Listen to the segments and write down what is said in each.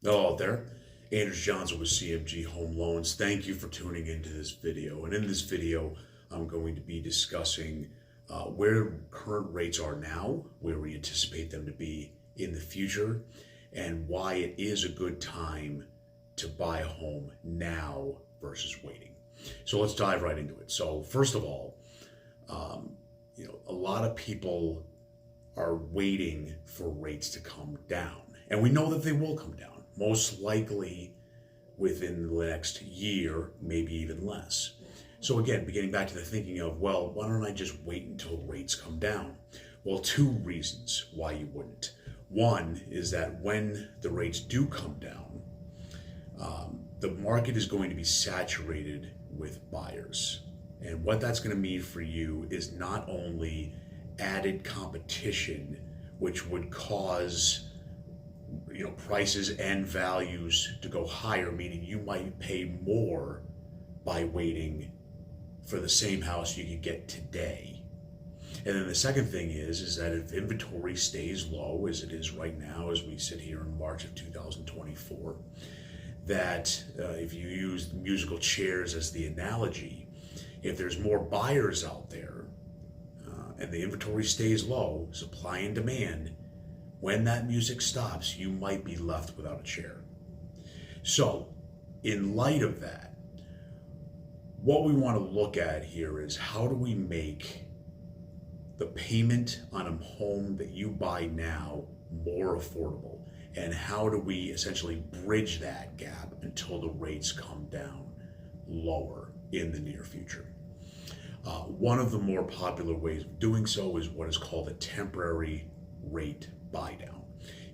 Hello out there. Andrew Johnson with CMG Home Loans. Thank you for tuning into this video. And in this video, I'm going to be discussing where current rates are now, where we anticipate them to be in the future, and why it is a good time to buy a home now versus waiting. So let's dive right into it. So first of all, a lot of people are waiting for rates to come down. And we know that they will come down, most likely within the next year, maybe even less. So again, beginning back to the thinking of, well, why don't I just wait until rates come down? Well, two reasons why you wouldn't. One is that when the rates do come down, the market is going to be saturated with buyers. And what that's going to mean for you is not only added competition, which would cause prices and values to go higher, meaning you might pay more by waiting for the same house you could get today. And then the second thing is that if inventory stays low as it is right now, as we sit here in March of 2024, that if you use musical chairs as the analogy, if there's more buyers out there and the inventory stays low, supply and demand, when that music stops, you might be left without a chair. So, in light of that, what we want to look at here is how do we make the payment on a home that you buy now more affordable? And how do we essentially bridge that gap until the rates come down lower in the near future? One of the more popular ways of doing so is what is called a temporary rate buy down.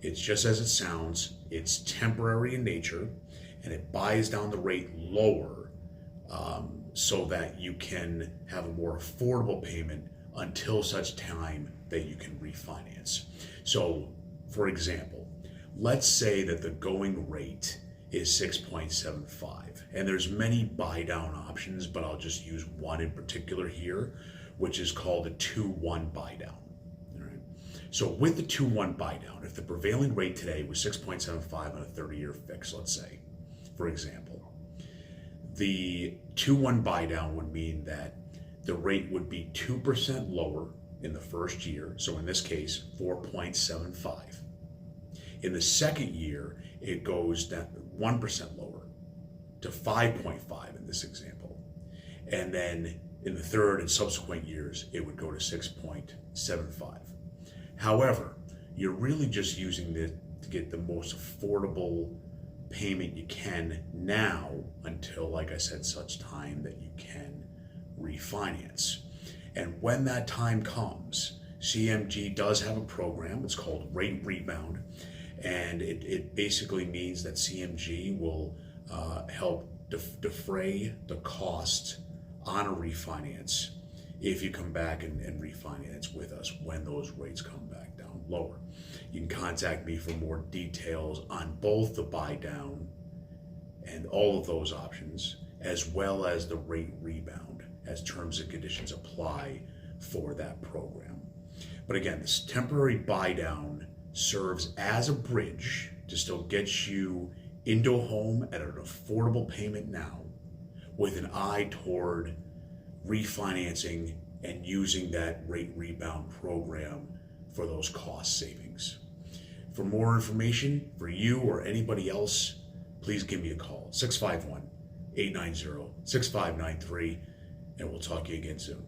It's just as it sounds, it's temporary in nature, and it buys down the rate lower so that you can have a more affordable payment until such time that you can refinance. So, for example, let's say that the going rate is 6.75, and there's many buy down options, but I'll just use one in particular here, which is called a 2-1 buy down. So with the 2-1 buy down, if the prevailing rate today was 6.75 on a 30-year fix, let's say, for example, the 2-1 buy down would mean that the rate would be 2% lower in the first year. So in this case, 4.75. In the second year, it goes down 1% lower to 5.5 in this example. And then in the third and subsequent years, it would go to 6.75. However, you're really just using this to get the most affordable payment you can now until, like I said, such time that you can refinance. And when that time comes, CMG does have a program. It's called Rate Rebound. And it basically means that CMG will help defray the cost on a refinance if you come back and refinance with us when those rates come back down lower. You can contact me for more details on both the buy down and all of those options, as well as the rate rebound, as terms and conditions apply for that program. But again, this temporary buy down serves as a bridge to still get you into a home at an affordable payment now, with an eye toward refinancing and using that rate rebound program for those cost savings. For more information for you or anybody else, please give me a call, 651-890-6593, and we'll talk to you again soon.